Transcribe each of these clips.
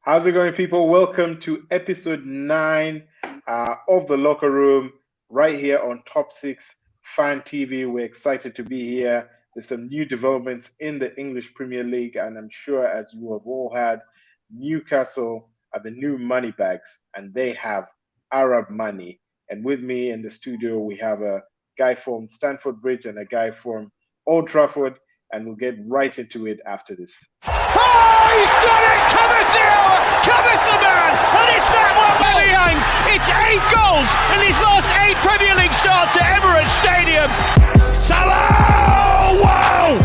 How's it going, people? Welcome to episode 9 of The Locker Room, right here on Top 6 Fan TV. We're excited to be here. There's some new developments in the English Premier League, and I'm sure, as you have all had, Newcastle are the new money bags, and they have Arab money. And with me in the studio, we have a guy from Stamford Bridge and a guy from Old Trafford, and we'll get right into it after this. Oh, he's done it! Cometh now! Cometh the man! And it's that one, Mathew! It's 8 goals in his last 8 Premier League starts at Emirates Stadium. Salah! Wow!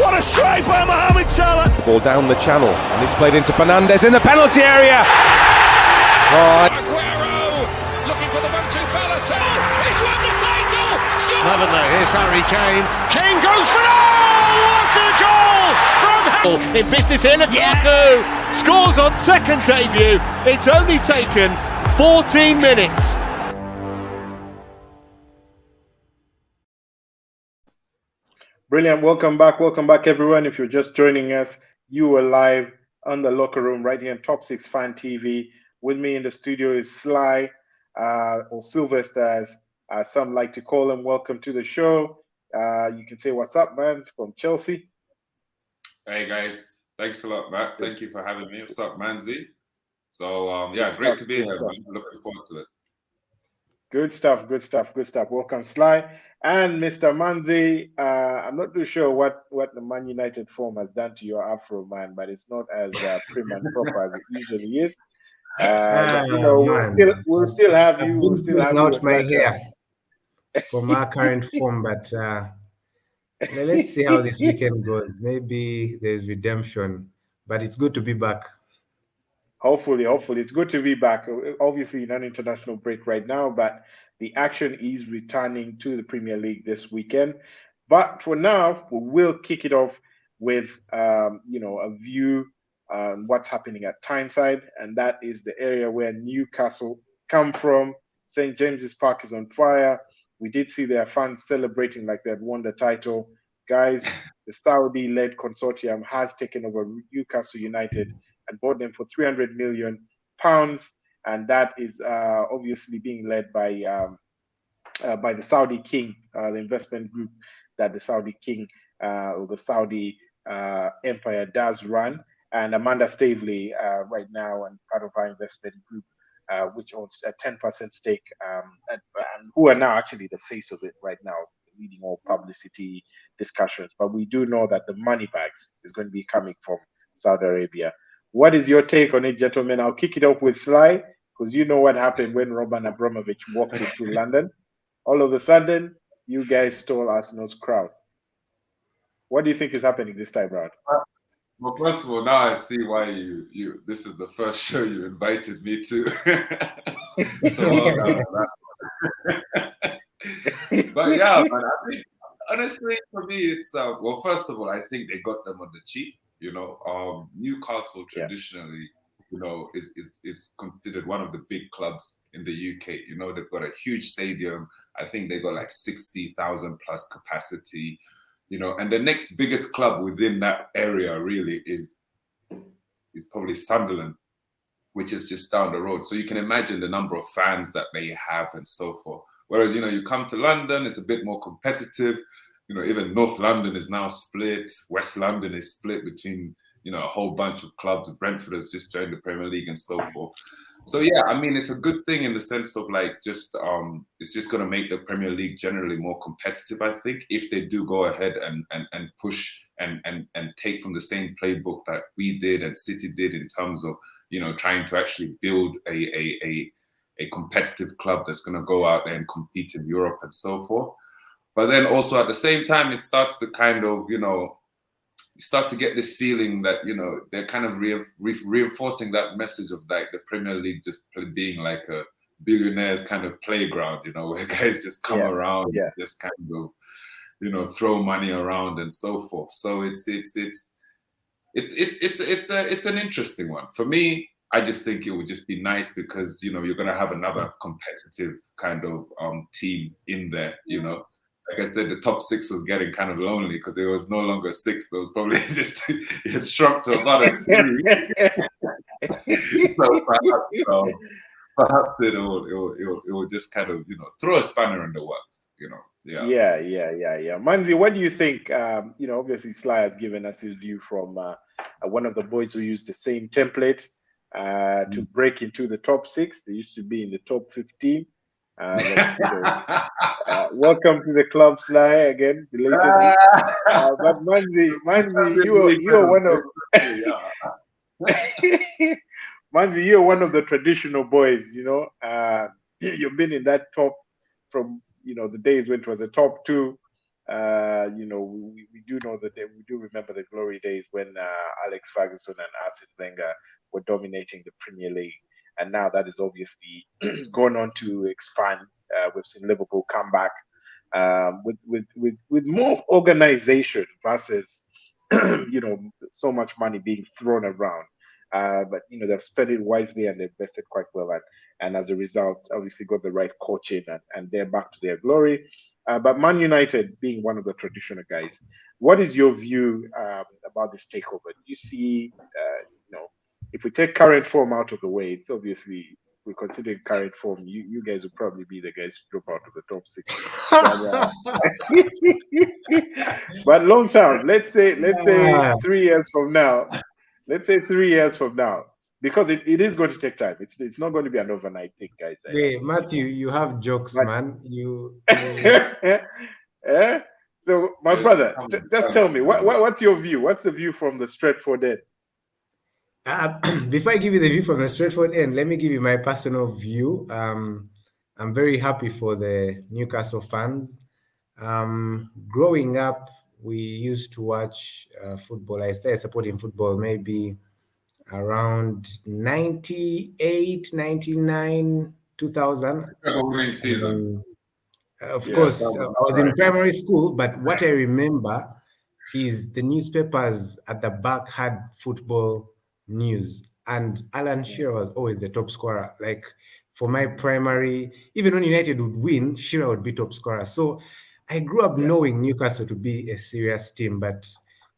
What a strike by Mohamed Salah! The ball down the channel, and it's played into Fernandes in the penalty area. Oh, Aguero looking for the 1-2 Balotelli. He's won the title! Haven't they? Here's Harry Kane. Kane goes for it! What a goal from In business here, Lukaku scores on second debut. It's only taken 14 minutes. Brilliant. Welcome back, everyone. If you're just joining us, you are live on The Locker Room right here on Top 6 Fan TV. With me in the studio is Sly, or Sylvester, as some like to call him. Welcome to the show. You can say what's up, man, from Chelsea. Hey guys, thanks a lot, Matt. Thank you for having me. What's up, Manzi? So Good great stuff, to be good here. stuff. Man. Looking forward to it. Good stuff. Welcome, Sly. And Mr. Manzi, I'm not too sure what the Man United form has done to your afro, man, but it's not as prim and proper as it usually is. But, we'll still have you. We'll still have not you my at hair from our current form, but let's see how this weekend goes. Maybe there's redemption, but it's good to be back. Hopefully, it's good to be back. Obviously, in an international break right now, but the action is returning to the Premier League this weekend. But for now, we will kick it off with a view on what's happening at Tyneside, and that is the area where Newcastle come from. St. James's Park is on fire. We did see their fans celebrating like they had won the title. Guys, the Saudi-led consortium has taken over Newcastle United and bought them for £300 million, and that is obviously being led by the Saudi King, the investment group that the Saudi King or the Saudi Empire does run, and Amanda Stavely right now, and part of our investment group, which owns a 10% stake, and who are now actually the face of it right now, leading all publicity discussions. But we do know that the money bags is going to be coming from Saudi Arabia. What is your take on it, gentlemen? I'll kick it off with Sly, because you know what happened when Roman Abramovich walked into London. All of a sudden, you guys stole Arsenal's crowd. What do you think is happening this time around? Well, first of all, now I see why you this is the first show you invited me to. But yeah, man, I think honestly for me it's well, first of all, I think they got them on the cheap. Newcastle traditionally, is considered one of the big clubs in the UK. They've got a huge stadium. I think they got like 60,000 plus capacity. And the next biggest club within that area really is probably Sunderland, which is just down the road. So you can imagine the number of fans that they have and so forth. Whereas, you come to London, it's a bit more competitive. Even North London is now split. West London is split between, a whole bunch of clubs. Brentford has just joined the Premier League and so forth. So yeah, I mean, it's a good thing in the sense of like just it's just going to make the Premier League generally more competitive, I think, if they do go ahead and push and take from the same playbook that we did and City did in terms of, trying to actually build a competitive club that's going to go out there and compete in Europe and so forth. But then also at the same time, it starts to kind of, you start to get this feeling that, they're kind of reinforcing that message of like the Premier League just being like a billionaires kind of playground, where guys just come around and just kind of, throw money around and so forth. So it's an interesting one. For me, I just think it would just be nice because, you're going to have another competitive kind of team in there, Like I said, the top 6 was getting kind of lonely because it was no longer 6. There was probably just, it had shrunk to about a 3. So perhaps it will just kind of throw a spanner in the works. Yeah. Manzi, what do you think? Obviously Sly has given us his view from one of the boys who used the same template to break into the top 6. They used to be in the top 15. Welcome to the club, Sly, again, belatedly. But Manzi, you're one of Manzi, you're one of the traditional boys. You've been in that top from the days when it was a top 2. We do know that we do remember the glory days when Alex Ferguson and Arsene Wenger were dominating the Premier League, and now that is obviously gone on to expand. We've seen Liverpool come back with more organization versus so much money being thrown around. But they've spent it wisely and they've invested quite well, and as a result, obviously got the right coaching, and they're back to their glory. But Man United being one of the traditional guys, what is your view about this takeover? Do you see, if we take current form out of the way, it's obviously, we're considering current form, you guys will probably be the guys to drop out of the top 6. But long term, let's say 3 years from now. Let's say 3 years from now, because it is going to take time. It's not going to be an overnight thing, guys. Hey, Mathew, you have jokes, man. So, my brother, just tell me, what's your view? What's the view from the Stretford end? Before I give you the view from the Stretford end, let me give you my personal view. I'm very happy for the Newcastle fans. Growing up, we used to watch football. I started supporting football maybe around 98, 99, 2000. Season. Of course, I was in primary school, but what I remember is the newspapers at the back had football news, and Alan Shearer was always the top scorer. Like for my primary, even when United would win, Shearer would be top scorer. So I grew up knowing Newcastle to be a serious team, but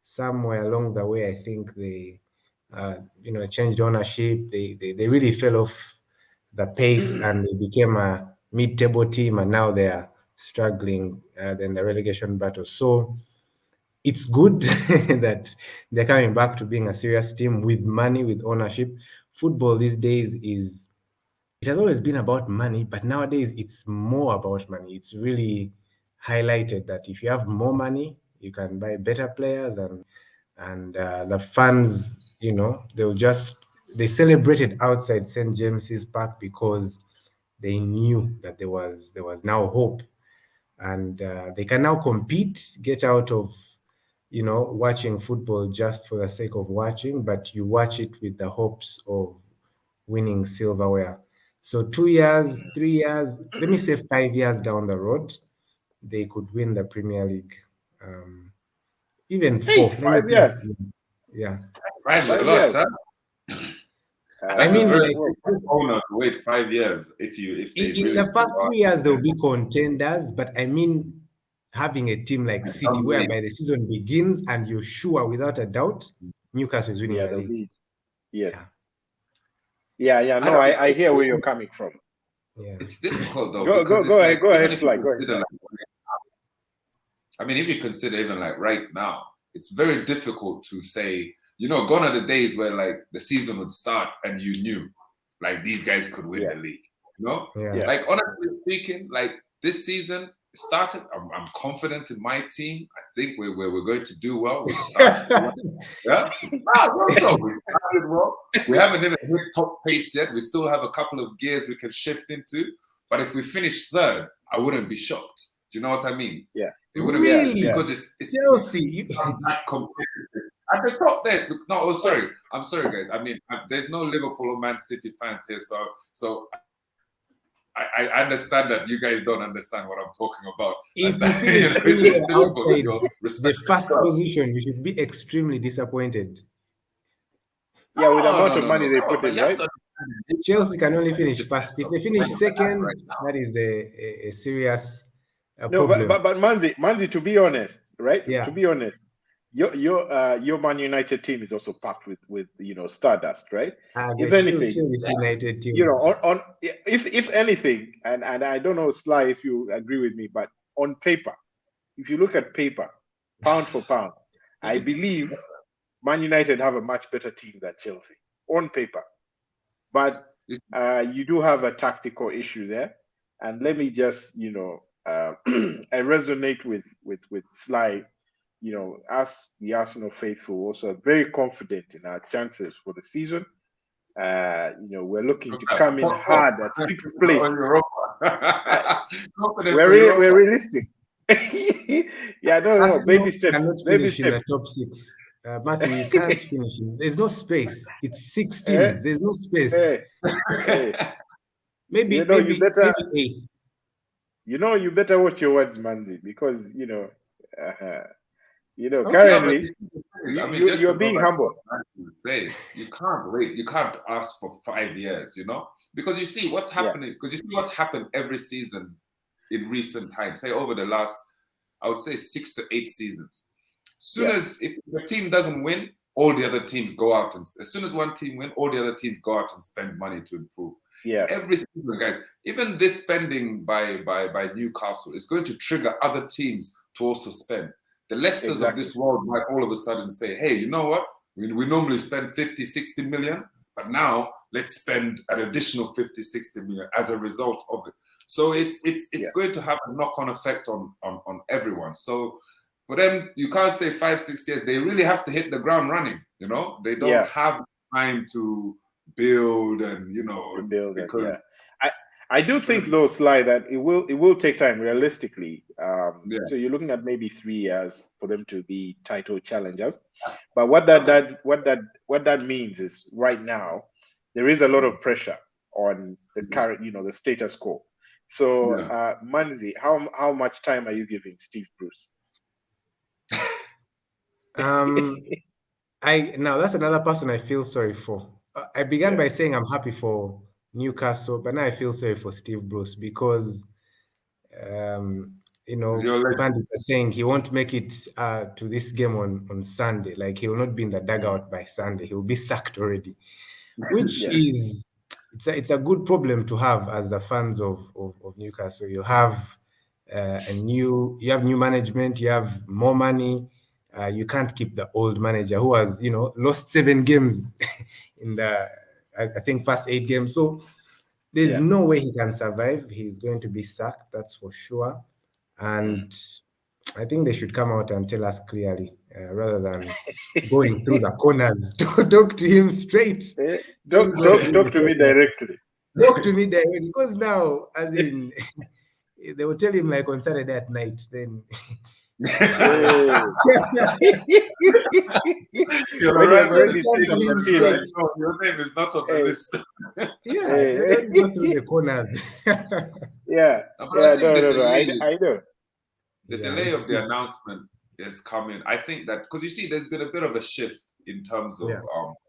somewhere along the way, I think they, changed ownership. They really fell off the pace and they became a mid-table team, and now they are struggling in the relegation battle. So it's good that they're coming back to being a serious team with money, with ownership. Football these days it has always been about money, but nowadays it's more about money. It's really highlighted that if you have more money, you can buy better players, and the fans, they celebrated outside St. James's Park because they knew that there was now hope, and they can now compete, get out of watching football just for the sake of watching, but you watch it with the hopes of winning silverware. So 2 years, 3 years, let me say 5 years down the road, they could win the Premier League. Even 4. 5 years. Yeah. 5 years. I mean, like, owner to wait 5 years if they in really the first 3 years they'll be contenders, but I mean having a team like City whereby the season begins and you're sure without a doubt Newcastle is winning the league. Yes. Yeah. No, I hear where you're coming from. Yeah. It's difficult though. Go ahead, Sly. I mean, if you consider even like right now, it's very difficult to say, gone are the days where like the season would start and you knew like these guys could win the league. Yeah. Like honestly speaking, like this season started, I'm confident in my team. I think we're going to do well. We started we started well. We haven't even hit top pace yet. We still have a couple of gears we can shift into. But if we finish third, I wouldn't be shocked. Do you know what I mean? Yeah. It wouldn't be because it's Chelsea. That competitive. At the top there's sorry. I'm sorry, guys. I mean, there's no Liverpool or Man City fans here, so I understand that you guys don't understand what I'm talking about. If you finish outside the first position, you should be extremely disappointed. Yeah, with the amount of money they put in, right? Chelsea can only finish first. If they finish second, that is a serious problem. But Manzi, to be honest, right? Yeah. To be honest, your Man United team is also packed with stardust, right? If The anything, Chelsea United team. on if anything, and I don't know, Sly, if you agree with me, but on paper, if you look at paper, pound for pound, I believe Man United have a much better team than Chelsea on paper. But you do have a tactical issue there, and let me just I resonate with Sly. Us, the Arsenal faithful, also are very confident in our chances for the season. We're looking to come in hard at sixth place. We're realistic. Yeah, no, baby steps. Cannot Baby finish in the steps. top 6. Matthew, you can't finish in. There's no space. It's 6 teams. There's no space. Hey. Maybe you better. maybe 8. You better watch your words, Manzi, because Okay. currently just you're being humble. You can't wait. You can't ask for 5 years, because you see what's happening. Because you see what's happened every season in recent times. Say over the last, I would say 6 to 8 seasons. Soon as if the team doesn't win, all the other teams go out, and as soon as one team wins, all the other teams go out and spend money to improve. Yeah. Every season, guys. Even this spending by Newcastle is going to trigger other teams to also spend. The Leicesters of this world might all of a sudden say, hey, you know what? We normally spend 50, 60 million, but now let's spend an additional 50, 60 million as a result of it. So it's going to have a knock-on effect on everyone. So for them, you can't say 5, 6 years. They really have to hit the ground running. They don't have time to build and because I do think though, Sly, that it will take time realistically. So you're looking at maybe 3 years for them to be title challengers. But what that means is right now there is a lot of pressure on the current, the status quo. So Manzi, how much time are you giving Steve Bruce? Now that's another person I feel sorry for. I began by saying I'm happy for Newcastle, but now I feel sorry for Steve Bruce because bandits are saying he won't make it to this game on Sunday. Like he will not be in the dugout by Sunday. He will be sacked already, which is it's a good problem to have as the fans of Newcastle. You have new management. You have more money. You can't keep the old manager who has lost 7 games in the I think first 8 games. So there's no way he can survive. He's going to be sacked, that's for sure. And I think they should come out and tell us clearly rather than going through the corners. Talk to him straight. Talk to me directly. Talk to me directly, because now, as in, they will tell him like on Saturday at night. Then. Your name is not on the list. They don't go through the corners. No. I know. The delay of the announcement is coming. I think that because you see, there's been a bit of a shift in terms of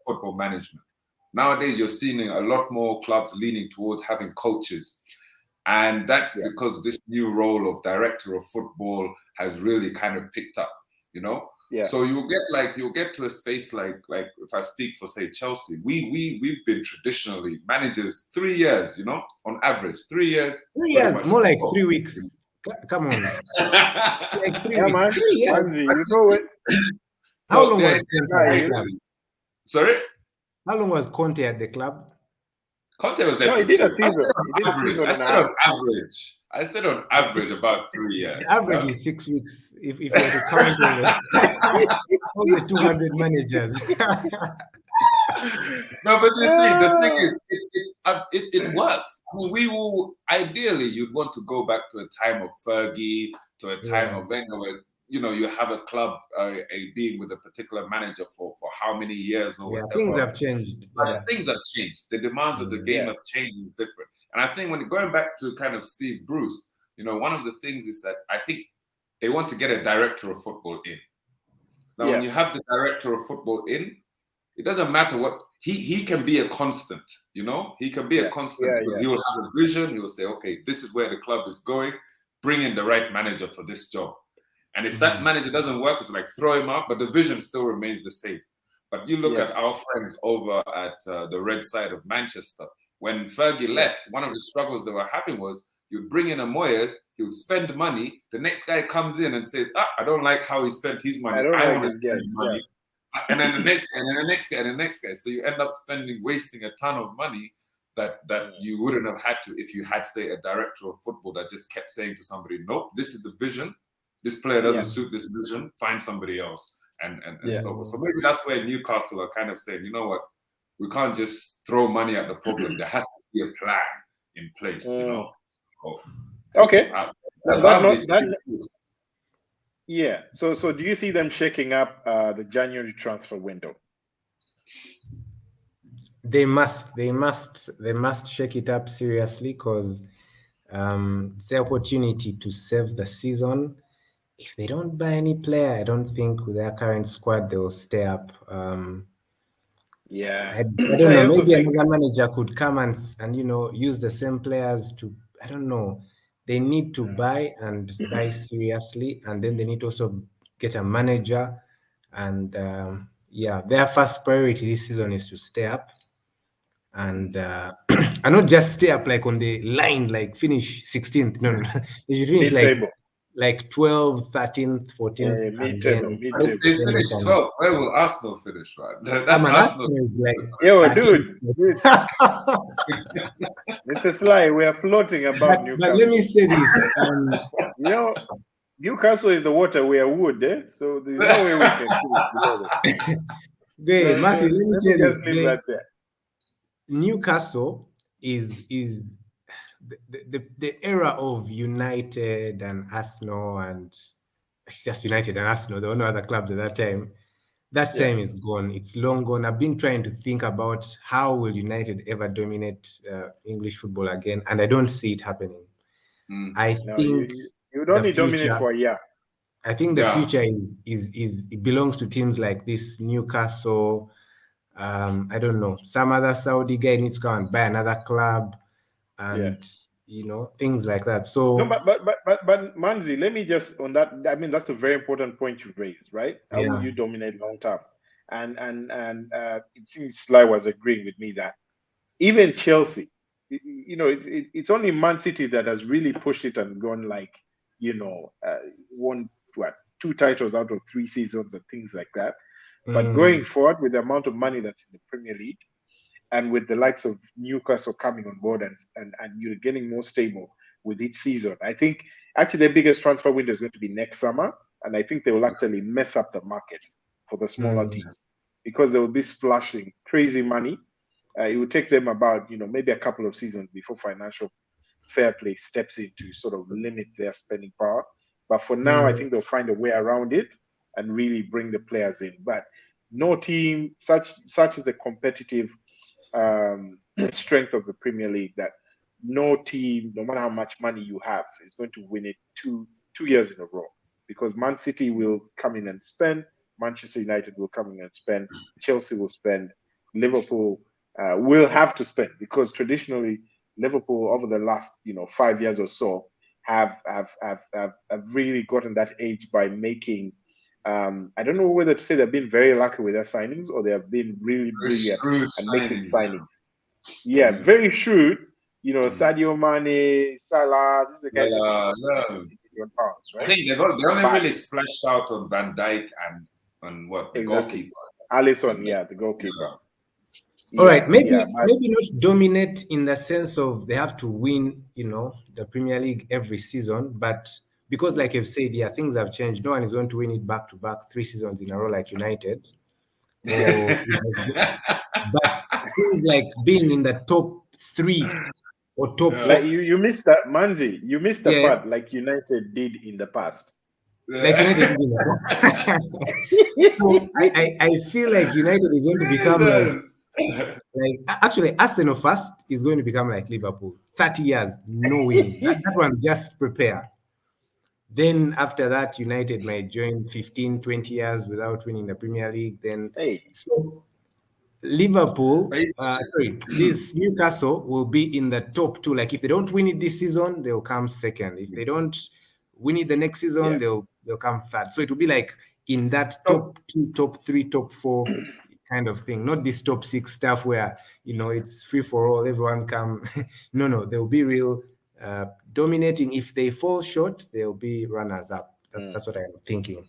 football management. Nowadays, you're seeing a lot more clubs leaning towards having coaches, and that's because this new role of director of football has really kind of picked up. So you'll get to a space like if I speak for say Chelsea, we've been traditionally managers 3 years, on average 3 years. 3 years, more like 3 weeks. Come on, like 3 weeks. Man. 3 years. Manzi, you know it. How long was Conte at the club? Sorry? How long was Conte at the club? Conte was there. No, he did a season. I said on average about 3 years. The average is 6 weeks. If you were to count all the 200 managers. No, but you see, the thing is, it works. I mean, we will ideally you'd want to go back to a time of Fergie, to a time of Wenger, where you have a club being with a particular manager for how many years or whatever. Things have changed. Things have changed. The demands of the game have changed. It's different. And I think when going back to kind of Steve Bruce, one of the things is that I think they want to get a director of football in. Now, when you have the director of football in, it doesn't matter what he can be a constant. He can be a constant because he will have a vision. He will say, okay, this is where the club is going. Bring in the right manager for this job. And if that manager doesn't work, it's like throw him out, but the vision still remains the same. But you look at our friends over at the red side of Manchester. When Fergie left, one of the struggles they were having was you'd bring in a Moyes, he would spend money. The next guy comes in and says, I don't like how he spent his money. I want to spend money. And then the next guy, and then the next guy, and the next guy. So you end up wasting a ton of money that you wouldn't have had to if you had, say, a director of football that just kept saying to somebody, nope, this is the vision. This player doesn't suit this vision. Find somebody else. And so maybe that's where Newcastle are kind of saying, you know what, we can't just throw money at the problem. There has to be a plan in place, you know. So, okay. So do you see them shaking up the January transfer window? They must shake it up seriously, because it's the opportunity to save the season. If they don't buy any player, I don't think with their current squad they will stay up. I don't know. Maybe another manager could come and use the same players to. I don't know. They need to buy seriously, and then they need to also get a manager. And their first priority this season is to stay up, and not just stay up like on the line, like finish 16th. No. They should finish like 12th, 13th, 14th. If they finish 12th, where will Arsenal finish, right? That's Arsenal is like, dude. Mr. Sly, we are floating about Newcastle. But let me say this. Newcastle is the water, we are wood, eh? So there's no way we can do it. Mathew, let me tell you. Newcastle is the era of United and Arsenal, and it's just United and Arsenal. There were no other clubs at that time. That time is gone. It's long gone. I've been trying to think about how will United ever dominate English football again, and I don't see it happening. I think you would only dominate for a year. I think the future is it belongs to teams like this Newcastle. I don't know. Some other Saudi guy needs to go and buy another club. And things like that. So no, but Manzi, let me just on that. I mean, that's a very important point you raised, right? How will you dominate long term? And it seems Sly was agreeing with me that even Chelsea, it's only Man City that has really pushed it and gone like, won 2 titles out of 3 seasons and things like that. But going forward with the amount of money that's in the Premier League, and with the likes of Newcastle coming on board and you're getting more stable with each season, I think actually the biggest transfer window is going to be next summer. And I think they will actually mess up the market for the smaller teams, because they will be splashing crazy money. It will take them about, maybe a couple of seasons before financial fair play steps in to sort of limit their spending power. But for now, I think they'll find a way around it and really bring the players in. But no team, such is the competitive strength of the Premier League, that no team, no matter how much money you have, is going to win it two years in a row, because Man City will come in and spend, Manchester United will come in and spend, Chelsea will spend, Liverpool will have to spend, because traditionally Liverpool over the last 5 years or so have really gotten that age by making I don't know whether to say they've been very lucky with their signings, or they have been really brilliant and making signings. Yeah, very shrewd. Sadio Mane, Salah, this is the guys who pounds, right? I think they only really splashed out on Van Dijk and the goalkeeper. Alisson, the goalkeeper. All right, maybe not dominate in the sense of they have to win, the Premier League every season, but because, like you've said, things have changed. No one is going to win it back to back 3 seasons in a row like United. But things like being in the top 3 or top 4. Like you missed that, Manzi. You missed the part like United did in the past. Like United did in the past. So I feel like United is going to become like actually Arsenal first is going to become like Liverpool. 30 years, no winning. That one, just prepare. Then after that, United might join 15, 20 years without winning the Premier League. Then so Liverpool, this Newcastle will be in the top 2. Like if they don't win it this season, they'll come second. If they don't win it the next season, they'll they'll come third. So it will be like in that top 2, top 3, top 4 kind of thing, not this top 6 stuff where it's free for all, everyone come. No, they'll be real dominating. If they fall short, they'll be runners up. That's what I'm thinking.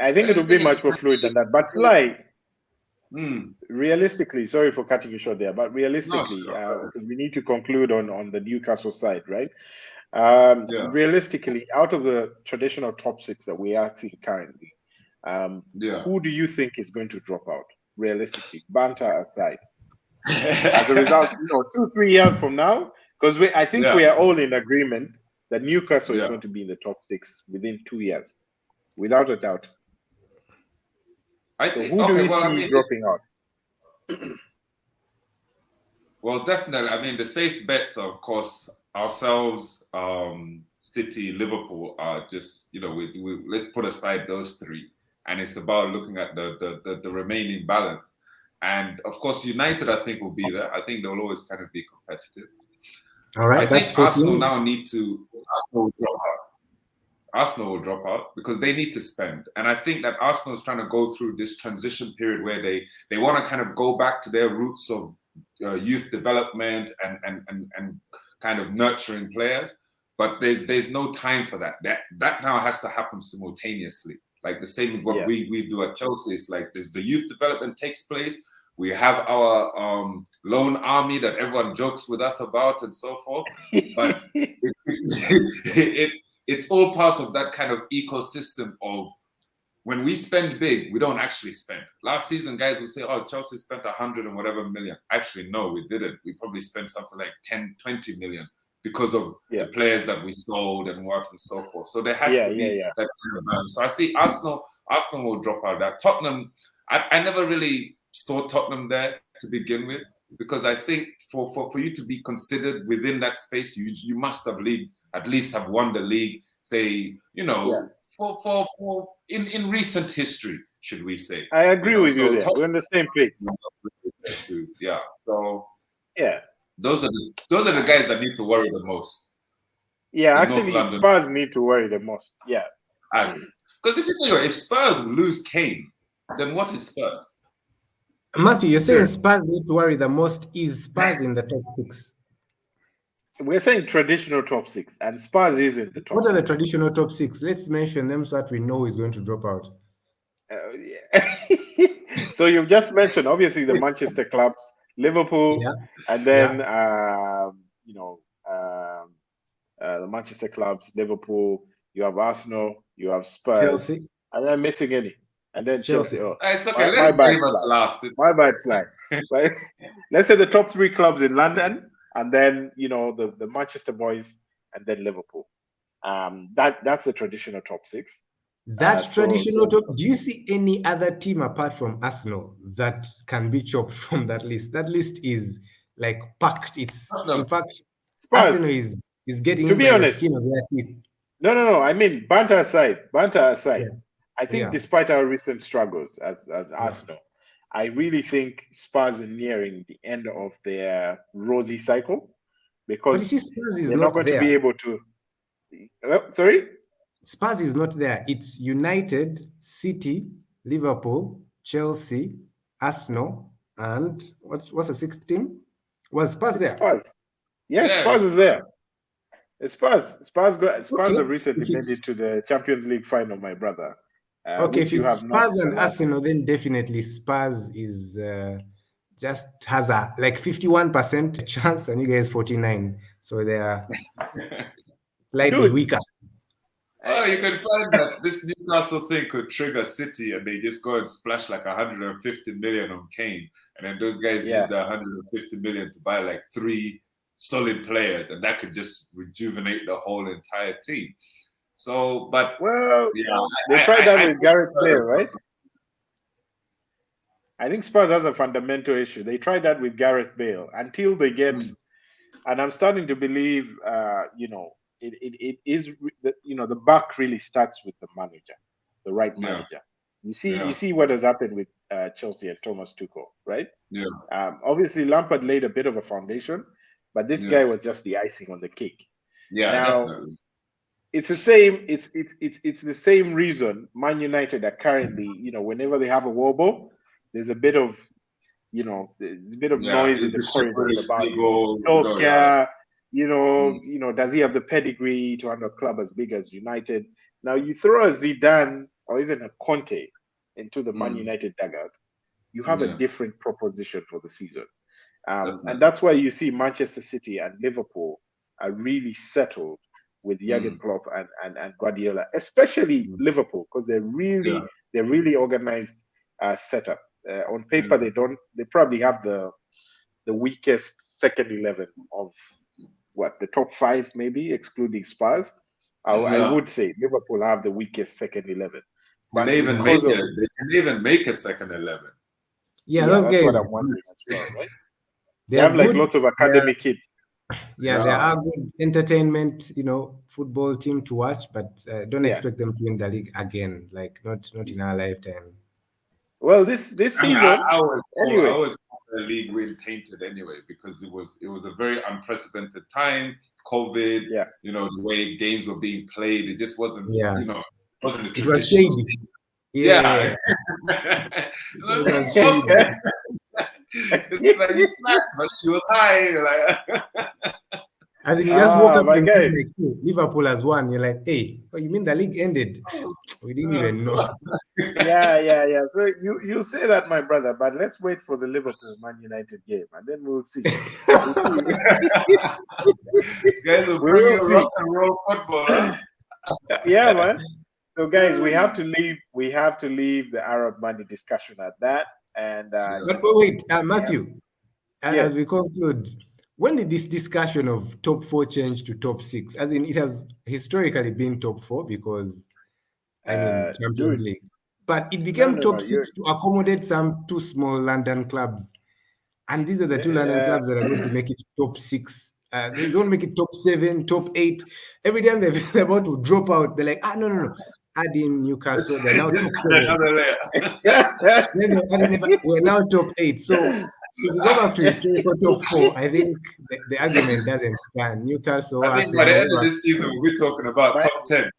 I think it will be much more fluid than that. But Sly, realistically, sorry for cutting you short there, but realistically, because we need to conclude on the Newcastle side, right? Realistically, out of the traditional top 6 that we are seeing currently, who do you think is going to drop out? Realistically, banter aside, as a result, 2-3 years from now, because I think we are all in agreement that Newcastle is going to be in the top 6 within 2 years, without a doubt. So who do we see dropping out? Well, definitely. I mean, the safe bets are, of course, ourselves, City, Liverpool are just, let's put aside those 3. And it's about looking at the remaining balance. And, of course, United, I think, will be there. I think they'll always kind of be competitive. All right. I think Arsenal now need to Arsenal will drop out because they need to spend. And I think that Arsenal is trying to go through this transition period where they want to kind of go back to their roots of youth development and kind of nurturing players. But there's no time for that. That now has to happen simultaneously. Like the same with what we do at Chelsea. It's like there's the youth development takes place. We have our loan army that everyone jokes with us about and so forth. But it's all part of that kind of ecosystem of when we spend big, we don't actually spend. Last season, guys will say, oh, Chelsea spent 100 and whatever million. Actually, no, we didn't. We probably spent something like 10, 20 million because of the players that we sold and what and so forth. So there has to be that kind of balance. So I see Arsenal will drop out of that. Tottenham, I never really saw Tottenham there to begin with, because I think for you to be considered within that space, you must have at least have won the league, say, for in recent history, should we say. I agree with you there. We're on the same page. Yeah. So those are the guys that need to worry the most. Yeah, actually Spurs need to worry the most. Yeah. Because if Spurs lose Kane, then what is Spurs? Mathew, you're saying Spurs need to worry the most. Is Spurs in the top 6? We're saying traditional top 6, and Spurs is in the top. What are the traditional top 6? Let's mention them so that we know who's going to drop out. So you've just mentioned, obviously, the Manchester clubs, Liverpool, and then the Manchester clubs, Liverpool. You have Arsenal, you have Spurs, Chelsea. and I'm missing any. And then Chelsea. Oh, it's okay. My bad, last. My bad, slide. Let's say the top 3 clubs in London, and then the Manchester boys, and then Liverpool. That's the traditional top 6. That traditional top. Do you see any other team apart from Arsenal that can be chopped from that list? That list is like packed. In fact, Spurs. Arsenal is getting, to be honest, the skin of their teeth. No. I mean, banter aside. I think despite our recent struggles as Arsenal, I really think Spurs are nearing the end of their rosy cycle, because they're not going to be able to. Sorry? Spurs is not there. It's United, City, Liverpool, Chelsea, Arsenal, and what's the 6th team? Was Spurs there? Spurs. Yes, Spurs is there. It's Spurs. Spurs have recently made it to the Champions League final, my brother. Okay, if it's Spurs and Arsenal, then definitely Spurs is just has a 51% chance, and you guys 49. So they are slightly weaker. Oh, you can find that this Newcastle thing could trigger City, and they just go and splash like 150 million on Kane, and then those guys use the 150 million to buy like 3 solid players, and that could just rejuvenate the whole entire team. So, but they tried that with Gareth Bale, right? I think Spurs has a fundamental issue. They tried that with Gareth Bale until they get, and I'm starting to believe, it is, the buck really starts with the manager, the right manager. You see what has happened with Chelsea and Thomas Tuchel, right? Yeah. Obviously, Lampard laid a bit of a foundation, but this guy was just the icing on the cake. Yeah, now, definitely. it's the same. It's the same reason Man United are currently, whenever they have a wobble, there's a bit of, there's a bit of Yeah, noise in is the the ship corridors really about stable? Yeah. Solskjaer. Mm. Does he have the pedigree to handle a club as big as United? Now you throw a Zidane or even a Conte into the Man United dugout, you have a Yeah, different proposition for the season. And definitely. that's why you see Manchester City and Liverpool are really settled with Jurgen Klopp and Guardiola, especially Liverpool, because they're Yeah. really organized setup. On paper, they probably have the weakest second 11 of the top five, maybe excluding Spurs. I Yeah. would say Liverpool have the weakest second 11, Can but they even make because of it? They can even make a second 11. Yeah, yeah, those that's what guys, I'm wondering as well, right? they They are have like good. lots of academy kids. Yeah, they are good entertainment, football team to watch, but don't Yeah. expect them to win the league again. Like not in our lifetime. Well, this I mean, I season, always anyway. call the league win tainted anyway because it was a very unprecedented time. COVID, Yeah. the way games were being played, it just wasn't, Yeah. wasn't a It was traditional shady. season. Yeah. Like, It was shady. it's like you smashed, but she was high. You're like, I think you just woke up my and guy. like, hey, Liverpool has won. You're like, hey, oh, you mean the league ended? We didn't even know. Yeah. So you say that, my brother, but let's wait for the Liverpool Man United game, and then we'll see. We'll see. guys are We bringing will see. rock and roll football, huh? Yeah, man. So, guys, we have to leave. We have to leave the Arab money discussion at that. And But wait, Mathew, Yes. as we conclude, when did this discussion of top four change to top six? As in, it has historically been top four because, Champions dude, League. But it no, became no, top no. six to accommodate some two small London clubs. And these are the two London clubs that are going to make it top six. They don't make it top seven, top eight. Every time they're about to drop out, they're like, no. Add in Newcastle, they're now top seven. Another layer. We're now top eight. So if we go back to historical top four, I think the argument doesn't stand. Newcastle, I think by the end of this season, we'll be talking about top 10.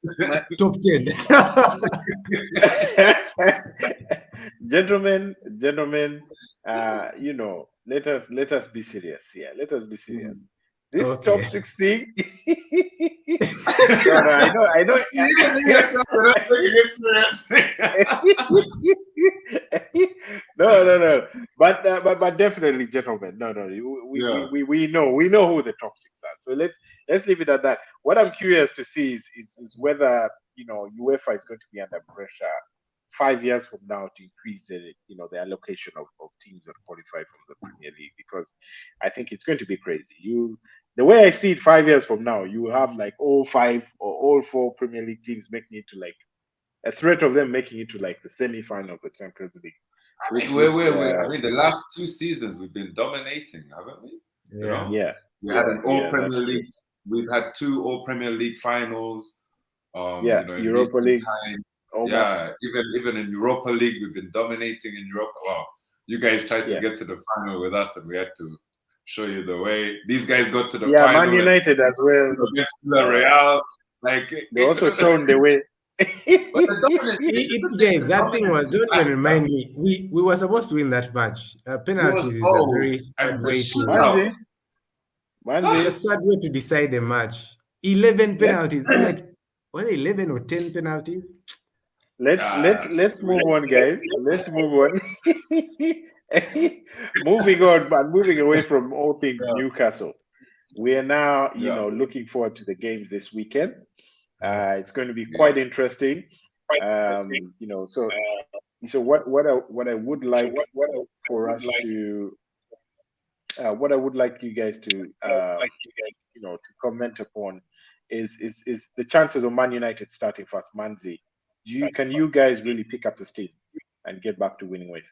top 10. Gentlemen, let us be serious here. Let us be serious. This Okay. top 16. No, I know. No. But definitely, gentlemen. No. We know who the top six are. So let's leave it at that. What I'm curious to see is whether UEFA is going to be under pressure 5 years from now to increase the allocation of teams that qualify from the Premier League, because I think it's going to be crazy. The way I see it, 5 years from now, you have like all five or all four Premier League teams making it to like a threat of them making it to like the semi-final of the Champions League. I mean, the last 2 seasons we've been dominating, haven't we? Yeah. We had an All Premier League. We've had 2 All Premier League finals. In Europa League. Time. Almost. Yeah, even in Europa League, we've been dominating in Europe. Wow, you guys tried to get to the final with us, and we had to show you the way. These guys got to the final. Man United as well. Against Real, like they also shown the way. That thing was, don't even remind me. We were supposed to win that match. Penalties is a very sad way to. Manzi. It's a sad way to decide a match. 11 penalties. Like, what, 11 or 10 penalties? Let's move on, guys. Let's move on. Moving away from all things Newcastle. We are now, looking forward to the games this weekend. It's going to be quite interesting. So what I would like for us to what I would like you guys to to comment upon is the chances of Man United starting first. Manzi, can you guys really pick up the steam and get back to winning ways?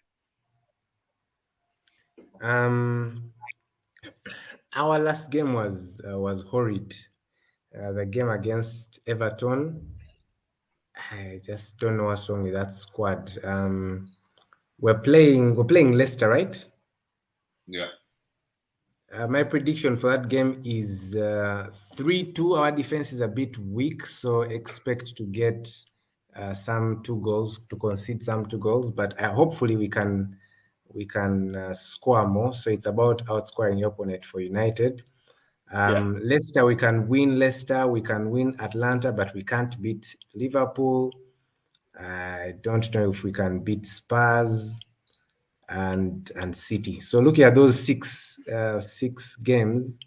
Our last game was horrid. The game against Everton, I just don't know what's wrong with that squad. We're playing Leicester, right? Yeah. My prediction for that game is 3-2. Our defense is a bit weak, so expect to get some 2 goals, to concede some 2 goals. But hopefully we can score more. So it's about outscoring your opponent for United. Leicester, we can win Leicester, we can win Atlanta, but we can't beat Liverpool. I don't know if we can beat Spurs and City. So looking at those six games,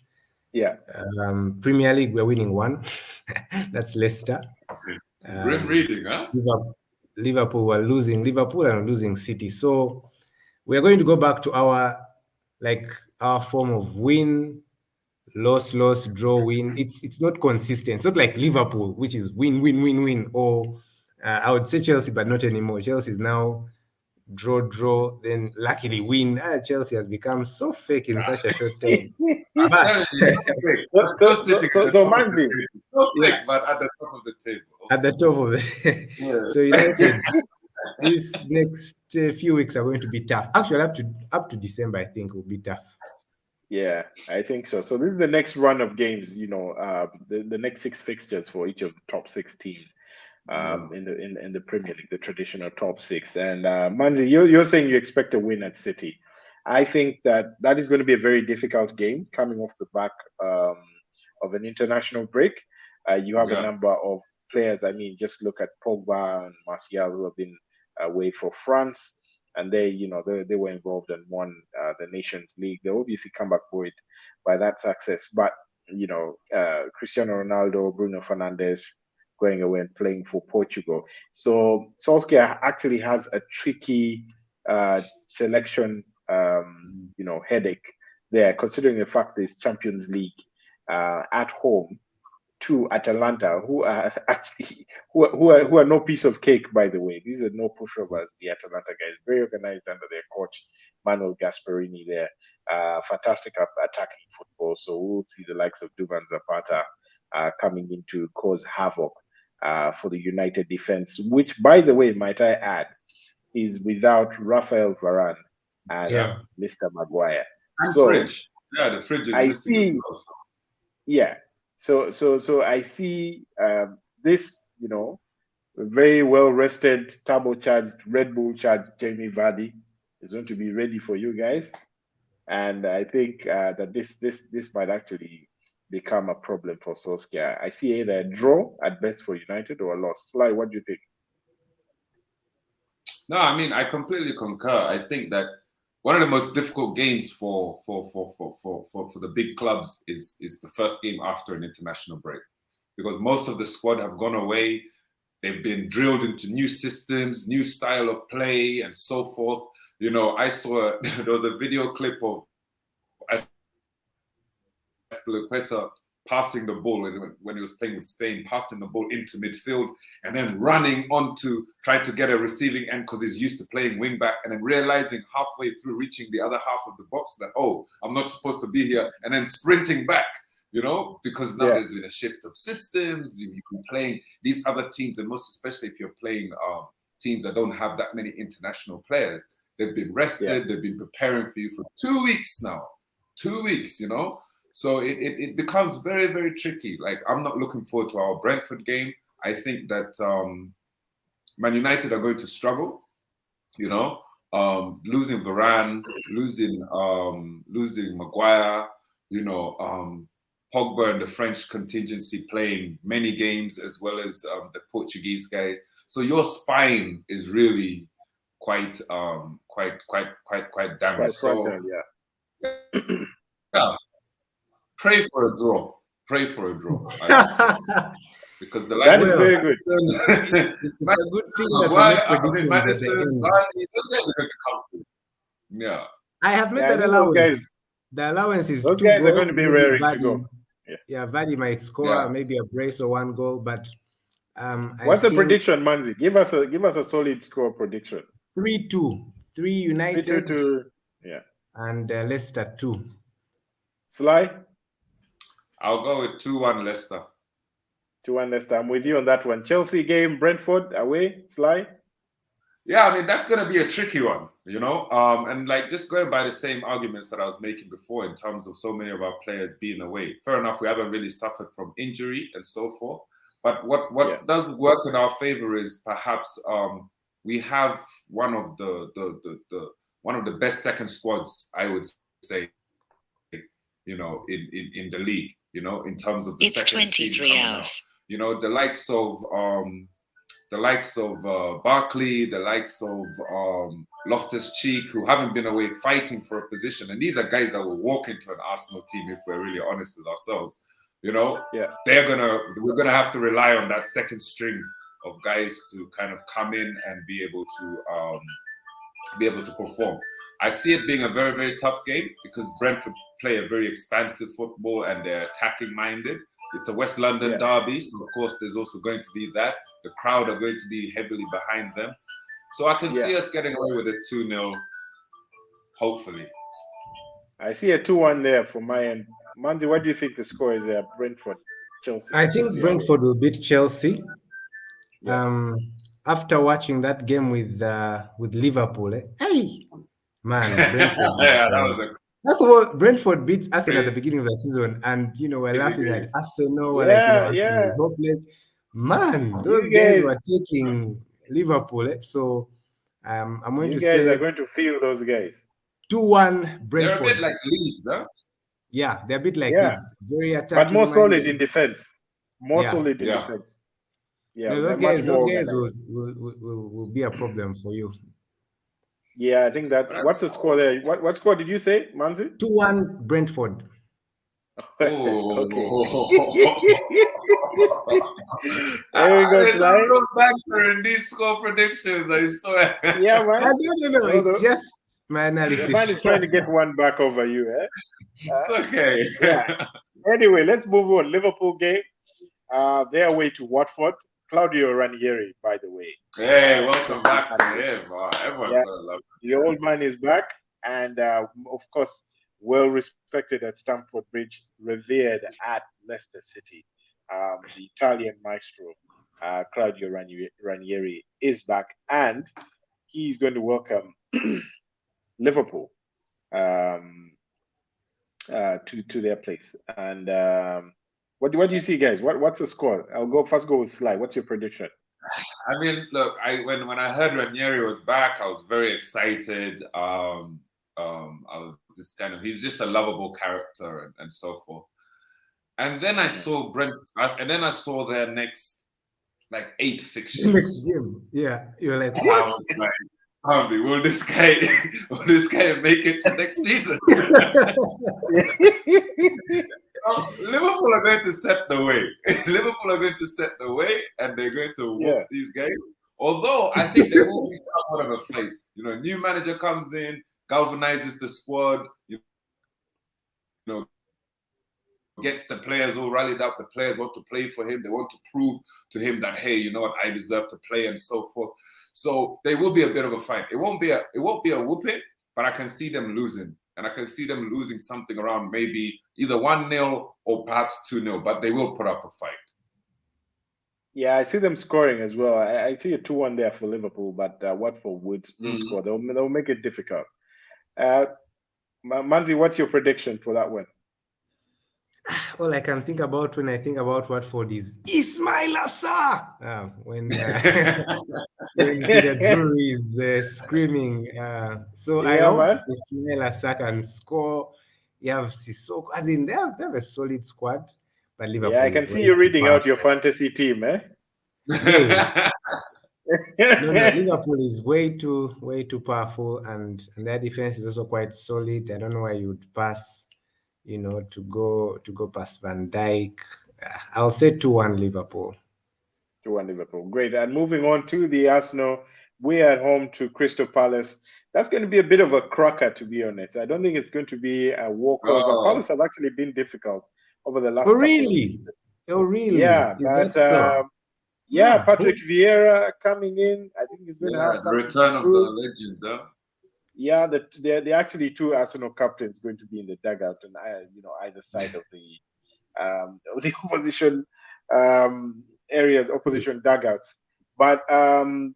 Premier League we're winning 1. That's Leicester. Grim reading, huh? Liverpool were losing. Liverpool and losing City. So we're going to go back to our form of win, loss, draw, win. It's not consistent. It's not like Liverpool, which is win, win, win, win. Or I would say Chelsea, but not anymore. Chelsea is now draw, then luckily win. Chelsea has become so fake in such a short time. But so Manzi, so fake, but at the top of the table. At the top of the so United, these next few weeks are going to be tough. Actually, up to December, I think will be tough. Yeah, I think so. So this is the next run of games. The next 6 fixtures for each of the top 6 teams. In the Premier League, the traditional top 6. And Manzi, you're saying you expect a win at City. I think that is going to be a very difficult game coming off the back of an international break. You have a number of players. I mean, just look at Pogba and Martial, who have been away for France, and they were involved and won the Nations League. They obviously come back buoyed by that success. But Cristiano Ronaldo, Bruno Fernandes, going away and playing for Portugal. So Solskjaer actually has a tricky selection, headache there, considering the fact there's Champions League at home to Atalanta, who are actually who are no piece of cake, by the way. These are no pushovers. The Atalanta guys, very organized under their coach Manuel Gasperini. There, fantastic attacking football. So we'll see the likes of Duvan Zapata coming in to cause havoc for the United defense, which, by the way, might I add, is without Rafael Varane and Mr. Maguire. And Fridge. Yeah, the Fridge is missing as well. Yeah. So I see this, very well rested, turbocharged, Red Bull charged Jamie Vardy is going to be ready for you guys. And I think that this might actually become a problem for Solskjaer. I see either a draw at best for United or a loss. Sly, what do you think? No, I mean, I completely concur. I think that one of the most difficult games for the big clubs is the first game after an international break, because most of the squad have gone away. They've been drilled into new systems, new style of play, and so forth. I saw there was a video clip of Aspilicueta passing the ball when he was playing with Spain, passing the ball into midfield and then running on to try to get a receiving end because he's used to playing wing back, and then realizing halfway through reaching the other half of the box that, I'm not supposed to be here, and then sprinting back, because now there's been a shift of systems. You've been playing these other teams, and most especially if you're playing teams that don't have that many international players. They've been rested, they've been preparing for you for 2 weeks now. 2 weeks, So it becomes very, very tricky. Like, I'm not looking forward to our Brentford game. I think that Man United are going to struggle, losing Varane, losing Maguire, Pogba and the French contingency playing many games, as well as the Portuguese guys. So your spine is really quite damaged. Yeah. Pray for a draw. Because the line is very good. It's a good thing that Madison, those guys are going to come through. Yeah. I have made that allowance. The allowance is those 2 guys goals. Are going to be raring to go. Yeah, Vardy might score maybe a brace or 1 goal, but what's the prediction, Manzi? Give us a solid score prediction. 3-2. 3 United. 3-2. And Leicester 2. Sly? I'll go with 2-1 Leicester. 2-1 Leicester. I'm with you on that one. Chelsea game, Brentford away. Sly? Yeah, I mean, that's going to be a tricky one, you know? And like just going by the same arguments that I was making before in terms of so many of our players being away. Fair enough, we haven't really suffered from injury and so forth. But what does work in our favor is perhaps we have one of the best second squads, I would say, you know, in the league, you know, in terms of the it's second 23 team hours. You know, the likes of Barkley, the likes of Loftus-Cheek, who haven't been away fighting for a position. And these are guys that will walk into an Arsenal team if we're really honest with ourselves. You know, we're gonna have to rely on that second string of guys to kind of come in and be able to perform. I see it being a very, very tough game because Brentford play a very expansive football and they're attacking minded. It's a West London derby, so of course there's also going to be that. The crowd are going to be heavily behind them. So I can see us getting away with a 2-0, hopefully. I see a 2-1 there from my end. Manzi, what do you think the score is there? Brentford, Chelsea. I think Brentford will beat Chelsea. After watching that game with Liverpool, hey man, Brentford. That's what Brentford beat Arsenal at the beginning of the season, and you know we're laughing at Arsenal, Arsenal hopeless. Man, those guys were taking Liverpool. So I'm going to say you guys are going to feel those guys. 2-1 Brentford. They're a bit like Leeds, huh? Yeah, they're a bit like Leeds. Very attacking, but more solid in defense. Solid in defense. Yeah, no, those guys will be a problem for you. Yeah, I think that. What's the score there? What score did you say, Manzi? 2-1 Brentford. Okay. There's no banter in these score predictions, I swear. Yeah, man. I don't know. It's just my analysis. The man is trying to get one back over you, eh? It's okay. Yeah. Anyway, let's move on. Liverpool game. Their way to Watford. Claudio Ranieri, by the way. Hey, welcome back to him. Everyone's gonna love him. The old man is back, and of course, well respected at Stamford Bridge, revered at Leicester City. The Italian maestro, Claudio Ranieri, is back, and he's going to welcome Liverpool to their place. And what do you see, guys? What's the score? I'll go with Sly. What's your prediction? I mean, look, when I heard Ranieri was back, I was very excited. I was just he's just a lovable character and so forth. And then I saw and then I saw their next 8 fixtures. Next game, yeah, you're like, what? I was like, will this guy make it to next season? Liverpool are going to set the way. Liverpool are going to set the way, and they're going to whoop these guys. Although I think there will be somewhat of a fight. You know, a new manager comes in, galvanizes the squad. You know, gets the players all rallied up. The players want to play for him. They want to prove to him that, hey, you know what, I deserve to play and so forth. So there will be a bit of a fight. It won't be a whooping, but I can see them losing. And I can see them losing something around maybe either 1-0 or perhaps 2-0, but they will put up a fight. Yeah, I see them scoring as well. I see a 2-1 there for Liverpool, but Watford will score. They'll make it difficult. Manzi, what's your prediction for that one? All I can think about when I think about Watford is Ismail Assar. When Peter Drury is screaming. So I hope Ismail Assar can score. You have Sissoko. As in, they have a solid squad. But Liverpool, I can see you reading out your fantasy team, eh? No, Liverpool is way too powerful, and their defense is also quite solid. I don't know why you would pass, to go past Van Dijk. I'll say 2-1 Liverpool. 2-1 Liverpool. Great. And moving on to the Arsenal, we're at home to Crystal Palace. That's going to be a bit of a cracker, to be honest. I don't think it's going to be a walkover. Palace have actually been difficult over the last couple of seasons. Oh, really? Yeah, but Patrick Vieira coming in. I think he's going to have some return of the legend, huh? Yeah, they're actually 2 Arsenal captains going to be in the dugout on either side of the opposition areas, opposition dugouts. But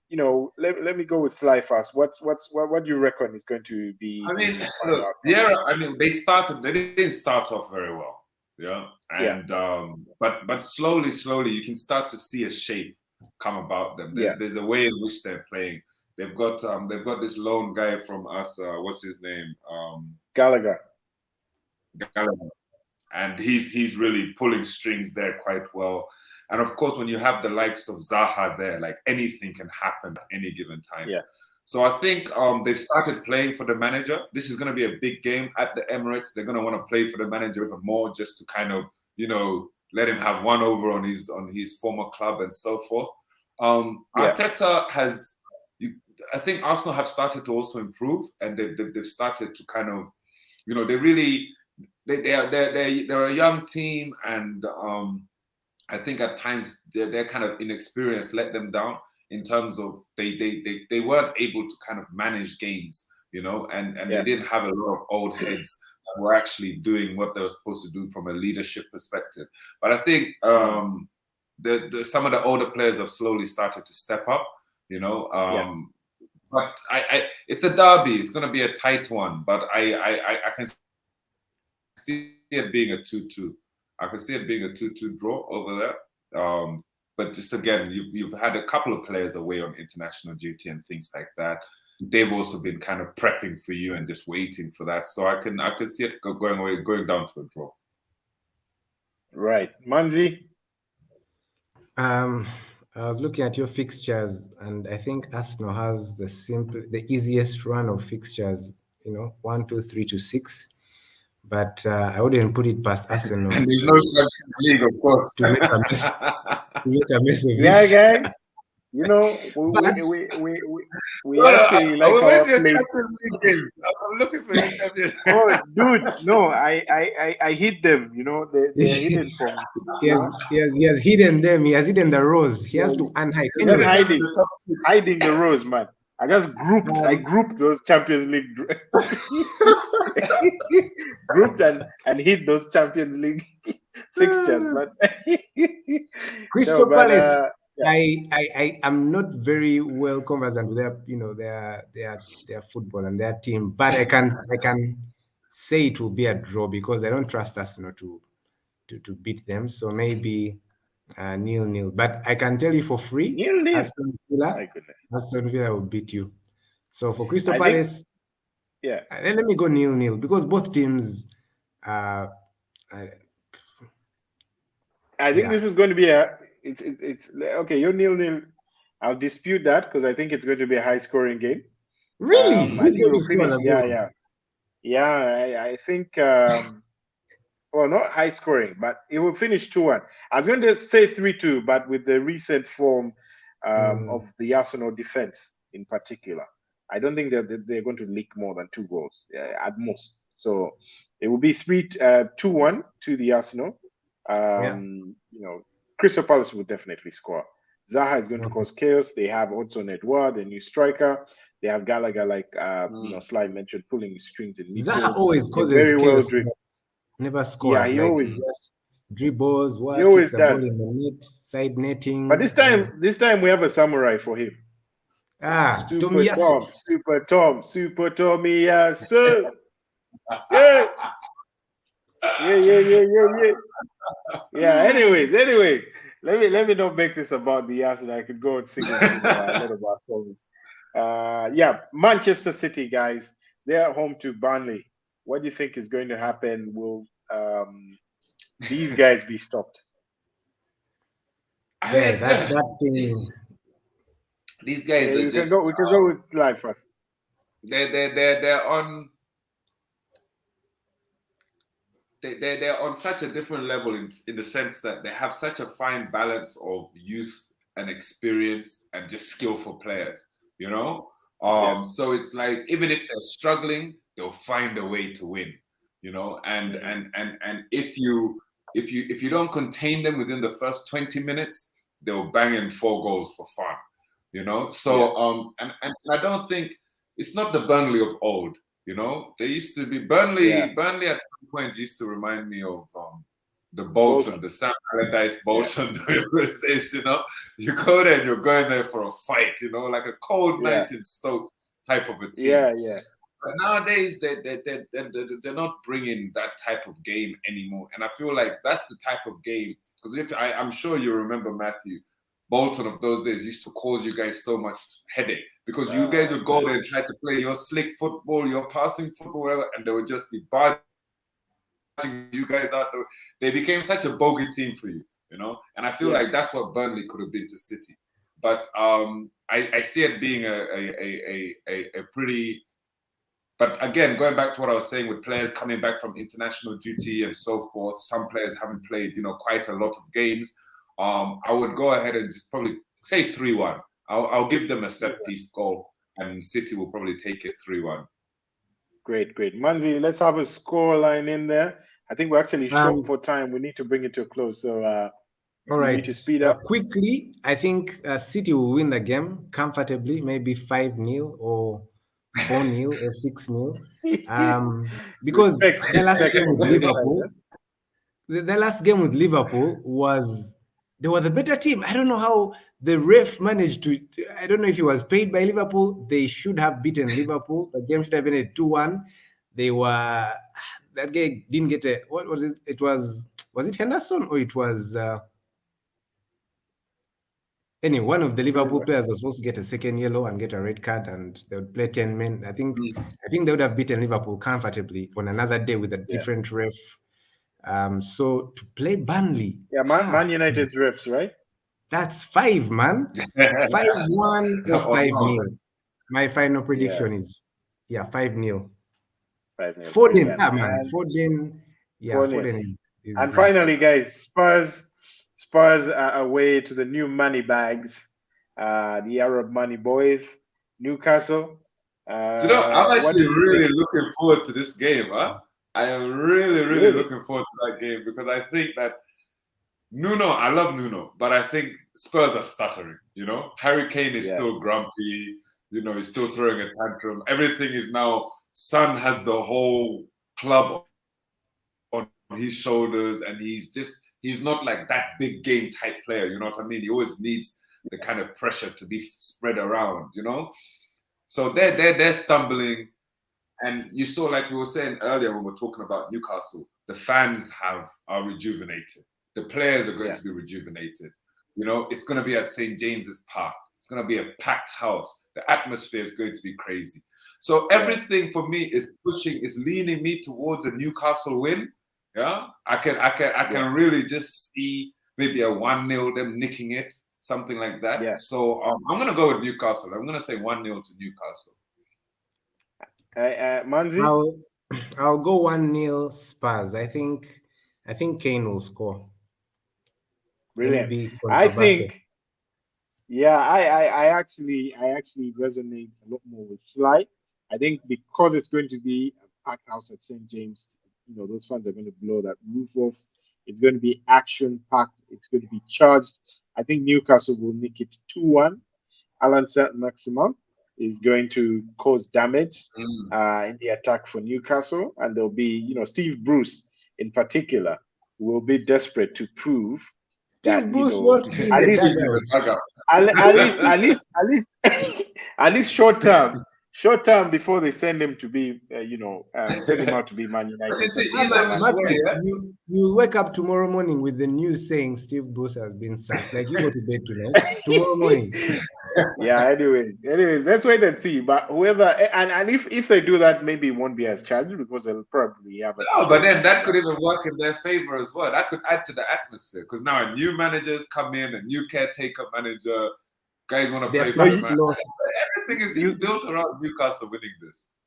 you know, let me go with Sly first. What do you reckon is going to be I mean, the final look, outcome? yeah. I mean, they didn't start off very well, yeah. Yeah, And but slowly, you can start to see a shape come about them. yeah, There's a way in which they're playing. They've got this lone guy from us. What's his name? Gallagher. Gallagher. And he's really pulling strings there quite well. And of course, when you have the likes of Zaha there, like anything can happen at any given time. Yeah, So I think they've started playing for the manager. This is going to be a big game at the Emirates. They're going to want to play for the manager even more, just to kind of, you know, let him have one over on his former club and so forth. yeah, Arteta has, I think Arsenal have started to also improve, and they've started to kind of, you know, they're a young team, and I think at times they're kind of inexperienced, let them down in terms of they weren't able to kind of manage games, you know, and yeah. they didn't have a lot of old heads that were actually doing what they were supposed to do from a leadership perspective. But I think some of the older players have slowly started to step up, you know. Yeah. But it's a derby. It's going to be a tight one, but I can see it being a 2-2. I can see it being a 2-2 draw over there. But just again, you've had a couple of players away on international duty and things like that. They've also been kind of prepping for you and just waiting for that. So I can see it going down to a draw. Right, Manzi. I was looking at your fixtures, and I think Arsenal has the easiest run of fixtures. You know, 1, 2, 3 to 6. But I wouldn't put it past Arsenal. And there's no Champions League, of course. To make a mess of Yeah, this. guys. You know, we actually like our your play. Champions League games? I'm looking for your Champions. Oh, dude, no, I hit them. You know, they're hidden from. He has hidden them. He has hidden the rows. He has to unhide. Just Anyway, hiding the rows, man. I just grouped those Champions League grouped and hit those Champions League fixtures, but Crystal Palace. yeah. I am not very well conversant with their football and their team, but I can say it will be a draw because I don't trust Arsenal to beat them. So maybe 0-0. But I can tell you for free, 0-0. Aston Villa will beat you. So for Crystal Palace, let me go 0-0 because both teams. I think this is going to be it's okay. You're 0-0. I'll dispute that because I think it's going to be a high scoring game. Really? I think we'll finish. Yeah. I think. Well, not high scoring, but it will finish 2-1. I was going to say 3-2, but with the recent form of the Arsenal defense in particular, I don't think that they're going to leak more than 2 goals at most. So it will be 2-1 to the Arsenal. You know, Crystal Palace will definitely score. Zaha is going to cause chaos. They have Hudson Edouard, the new striker. They have Gallagher, like Sly mentioned, pulling strings in midfield. Zaha always causes very chaos. Well Never scores. Yeah, he always just dribbles. He always does. Ball in the net, side netting. But this time we have a samurai for him. Super Tommy, yes, sir. Yeah. Anyways, let me not make this about the Arsenal. I could go and sing a lot of our songs. Manchester City, guys, they're at home to Burnley. What do you think is going to happen? Will these guys be stopped? That thing. These guys we can go with Sly first. They're on. They're on such a different level in the sense that they have such a fine balance of youth and experience and just skillful players, you know. So it's like even if they're struggling, they'll find a way to win, you know. And if you don't contain them within the first 20 minutes, they'll bang in 4 goals for fun, you know. So and I don't think it's not the Burnley of old. You know, they used to be Burnley. Burnley at some point used to remind me of the Bolton, the Sam Allardyce Bolton. You know, you go there and you're going there for a fight. You know, like a cold night in Stoke type of a team. Yeah. But nowadays, they're not bringing that type of game anymore. And I feel like that's the type of game, because I'm sure you remember, Mathew, Bolton of those days used to cause you guys so much headache, because you guys would go there and try to play your slick football, your passing football, whatever, and they would just be barging you guys out. They became such a bogey team for you, you know? And I feel like that's what Burnley could have been to City. But I see it being a pretty... But again, going back to what I was saying with players coming back from international duty and so forth, some players haven't played, quite a lot of games. I would go ahead and just probably say 3-1. I'll give them a set-piece goal, and City will probably take it 3-1. Great. Manzi, let's have a score line in there. I think we're actually short for time. We need to bring it to a close. So, all right. Need to speed up. Quickly, I think City will win the game comfortably, maybe 5-0 or 4-0 or 6-0. Because the last game with Liverpool was, they were the better team. I don't know how the ref managed to, I don't know if he was paid by Liverpool. They should have beaten Liverpool. The game should have been a 2-1. That guy didn't get a, what was it? Was it Henderson, or it was, anyway, one of the Liverpool players was supposed to get a second yellow and get a red card, and they would play 10 men. I think they would have beaten Liverpool comfortably on another day with a different ref. So to play Burnley. Yeah, Man United's refs, right? That's 5, man. 5-1 or 5-0. My final prediction is 5-0. 5-0. Foden, man. Foden. Yeah, Foden is and finally, guys, Spurs are away to the new money bags, the Arab money boys, Newcastle. I'm actually really looking forward to this game, huh? I am really looking forward to that game, because I think that I love Nuno, but I think Spurs are stuttering, Harry Kane is still grumpy, he's still throwing a tantrum. Everything is now, Son has the whole club on his shoulders, and he's not like that big game type player, you know what I mean? He always needs the kind of pressure to be spread around, So they're stumbling. And you saw, like we were saying earlier when we were talking about Newcastle, the fans are rejuvenated. The players are going to be rejuvenated. It's going to be at St. James's Park. It's going to be a packed house. The atmosphere is going to be crazy. So everything for me is leaning me towards a Newcastle win. Yeah, I can really just see maybe a 1-0, them nicking it, something like that. Yeah. So I'm going to go with Newcastle. I'm going to say 1-0 to Newcastle. Manzi? I'll go 1-0 Spurs. I think Kane will score. Brilliant. I think, I actually resonate a lot more with Sly. I think because it's going to be a packed house at St. James, those fans are going to blow that roof off. It's going to be action-packed. It's going to be charged. I think Newcastle will nick it 2-1. Alan Saint-Maximin is going to cause damage in the attack for Newcastle, and there'll be, Steve Bruce in particular will be desperate to prove that at least short term before they send him to be, send him out to be Man United. You'll wake up tomorrow morning with the news saying Steve Bruce has been sacked. Like, you go to bed tonight, tomorrow morning. Yeah. Anyways, let's wait and see. But whoever and if they do that, maybe it won't be as challenging, because they'll probably have. But then that could even work in their favor as well. That could add to the atmosphere, because now a new managers come in, a new caretaker manager. Guys want to play for the everything is built around Newcastle winning this.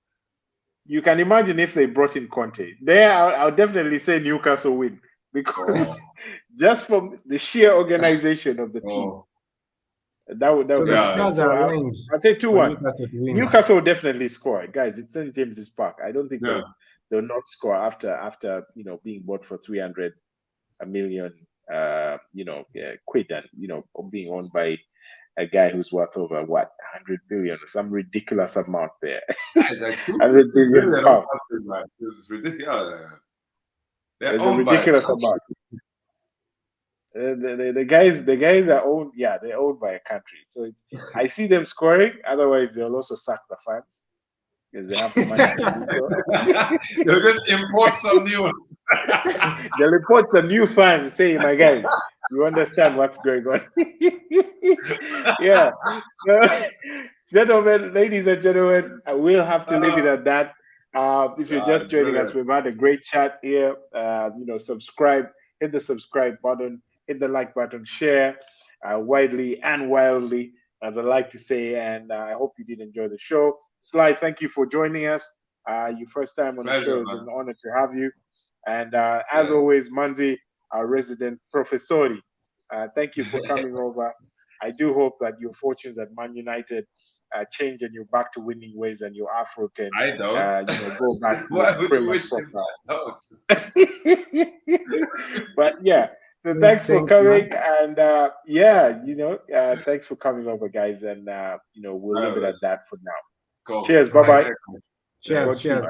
You can imagine if they brought in Conte. There, I'll definitely say Newcastle win, because just from the sheer organization of the team. That would the Spurs are arranged. I'll say 2-1. Newcastle will definitely score. Guys, it's St. James's Park. I don't think they'll not score after being bought for 300 million quid, and being owned by a guy who's worth over 100 billion, some ridiculous amount there. It's like 200 billion or something, like this is ridiculous. They're It's a owned by a ridiculous country. amount. The guys are owned. Yeah, they're owned by a country. So I see them scoring. Otherwise, they'll also sack the fans because they have the money to do so. They'll just import some new ones. They'll import some new fans. Say, my guys, you understand what's going on? Yeah. So, gentlemen, ladies and gentlemen, I will have to leave it at that. If you're just joining us, we've had a great chat here. Subscribe, hit the subscribe button, hit the like button, share widely and wildly, as I like to say. And I hope you did enjoy the show. Sly, thank you for joining us. Your first time on the show is an honor to have you. And as always, Manzi, our resident professori, thank you for coming over. I do hope that your fortunes at Man United change and you're back to winning ways and your Afro can go back to Why would you prim and wish him proper. that? But yeah, so thanks for coming, and thanks for coming over, guys, and we'll leave it at that for now. Cool. Cheers, bye bye. Cheers.